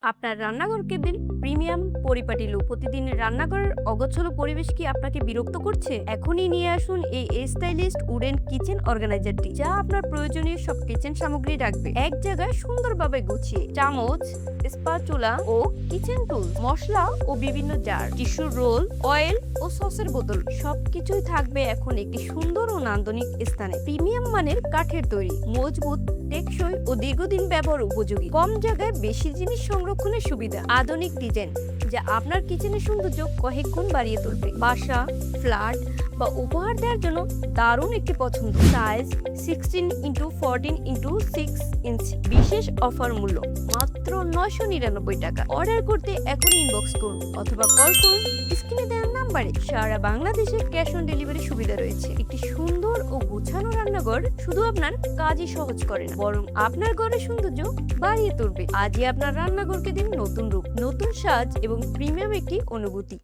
আপনার রান্নাঘরকে দিন প্রিমিয়াম পরিপাটি লুক। প্রতিদিনের রান্নাঘরের অগোছালো পরিবেশ কি আপনাকে বিরক্ত করছে? এখনই নিয়ে আসুন এই স্টাইলিস্ট উডেন কিচেন অর্গানাইজারটি, যা আপনার প্রয়োজনীয় সব কিচেন সামগ্রী রাখবে এক জায়গায় সুন্দরভাবে গুছিয়ে। চামচ, স্পাচুলা ও কিচেন টুল, মশলা ও বিভিন্ন জার, টিস্যু রোল, অয়েল ও সসের বোতল সবকিছুই থাকবে এখন একটি সুন্দর ও নান্দনিক স্থানে। প্রিমিয়াম মানের কাঠের তৈরি, মজবুত, টেকসই ও দীর্ঘদিন ব্যবহার উপযোগী। কম জায়গায় বেশি জিনিস সংরক্ষণের সুবিধা। আধুনিক ডিজাইন যা আপনার কিচেনের সৌন্দর্য কয়েক গুণ বাড়িয়ে তুলবে। বাসা, ফ্ল্যাট বা উপহার দেওয়ার জন্য দারুণ একটি পছন্দ। সাইজ 16x14x6 ইঞ্চি। বিশেষ অফার মূল্য মাত্র 999 টাকা। অর্ডার করতে এখনই ইনবক্স করুন অথবা কল করুন স্ক্রিনে দেওয়া নাম্বারে। সারা বাংলাদেশে ক্যাশ অন ডেলিভারি সুবিধা রয়েছে। একটি সুন্দর ও গোছানো রান্নাঘর শুধু আপনার কাজই সহজ করে না, বরং আপনার ঘরের সৌন্দর্য বাড়িয়ে তুলবে। আজই আপনার রান্নাঘরকে দিন নতুন রূপ, নতুন সাজ এবং প্রিমিয়াম একটি অনুভূতি।